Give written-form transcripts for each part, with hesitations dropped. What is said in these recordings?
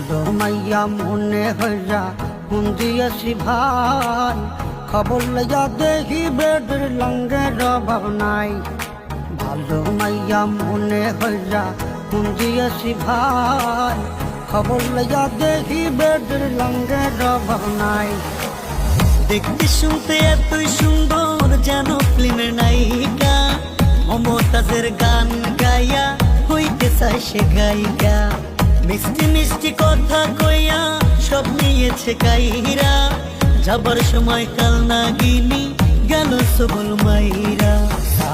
ভালো মাইয়া মনে হইয়া ফোন দিয়েছি ভাই, খবর লইয়া দেখি বেডের লঙ্গের অভাব নাই। ভালো মাইয়া মনে হইয়া ফোন দিয়েছি ভাই, খবর লইয়া দেখি বেডের লঙ্গের অভাব নাই। দেখতে শুনতে এতই সুন্দর যেন ফিল্মের নায়িকা, মমতাজের গান গাইয়া হইতে চায় সে গায়িকা। মিষ্টি মিষ্টি কথা কইয়া সব নিয়েছে কাইরা, যাবার সময় কাল নাগিনি গেল সবল মাইরা।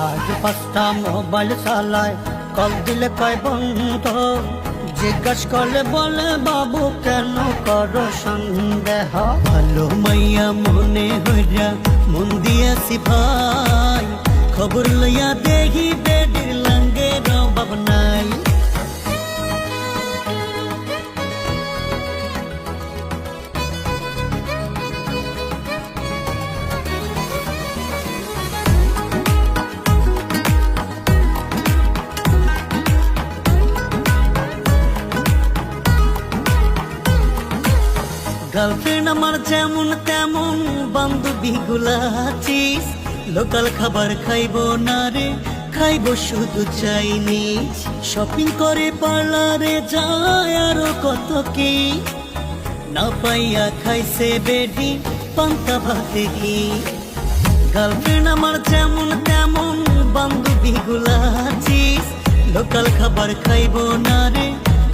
আজ 5টা মোবাইল চালায়, কল দিলে কয় বন্ধ, জিজ্ঞাস করলে বলে বাবু কেন করো সন্দেহ। ভালো মাইয়া মনে হইয়া মন দিয়াছি ভাই, খবর লইয়া দেখি বেডের লঙ্গের অভাব নাই। গার্লফ্রেন্ড আমার যেমন তেমন বান্ধবী গুলা আছিস, লোকাল খাবার খাইবো না রে, খাইবো শুধু চাইনিজ। শপিং করে পার্লারে যায় আরো কত কি, না পাইয়া খাইছে বেডি পান্তা ভাতে কি। গার্লফ্রেন্ড আমার যেমন তেমন বান্ধবী গুলা আছিস, লোকাল খাবার খাইবো না রে,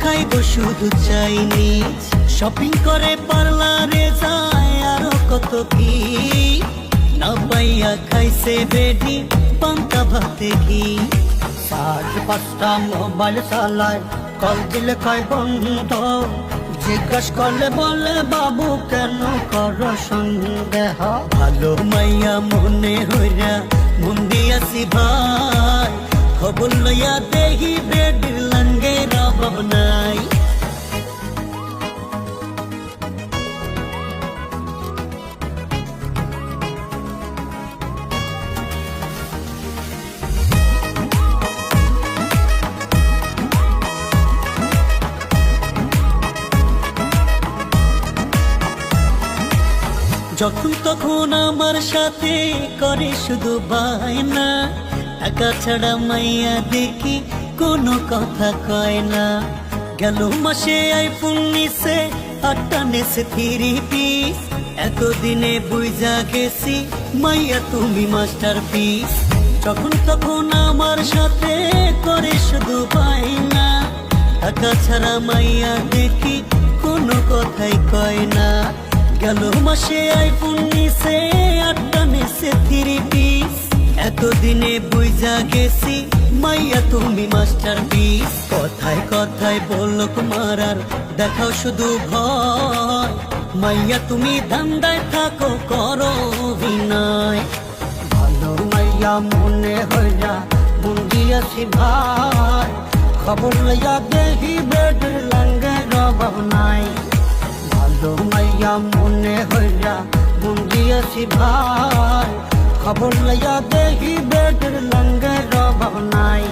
খাইবো শুধু চাইনিজ। শপিং করে পার্লারে যায় আরো কত কি, না পাইয়া খাইছে বেডি পান্তা ভাতে কি। আজ 5টা মোবাইল চালায়, কল দিলে কয় বন্ধ, জিজ্ঞাস করলে বলে বাবু কেন করো সন্দেহ। ভালো মাইয়া মনে হইয়া মন দিয়াছি ভাই, খবর লইয়া দেখি বেডের লঙ্গের অভাব নাই। যখন তখন আমার সাথে করে শুধু বায়না, টাকা ছাড়া মাইয়া দেখি কোনো কথা কয় না। গেল মাসে আইফোন নিছে, 8টা নেছে 3 পিস, এতদিনে বুঝা গেছি মাইয়া তুমি মাস্টারপিস। যখন তখন আমার সাথে করে শুধু বায়না, টাকা ছাড়া মাইয়া দেখি কোনো কথাই কয় না। গেল মাসে আইফোন নিছে, 8টা নেছে 3 পিস, এতদিনে বুঝা গেছি মাইয়া তুমি মাস্টারপিস। কথায় কথায় বলক মারার দেখাও শুধু ভয়, মাইয়া তুমি ধান্দায় থাকো করো অভিনয়। ভালো মাইয়া মনে হইয়া মন দিয়েছি ভাই, খবর লইয়া দেখি বেডের লঙ্গের অভাব নাই। ভালো মাইয়া মনে হইয়া মন দিয়েছি ভাই, খবর লইয়া দেখি বেডের লঙ্গের অভাব নাই।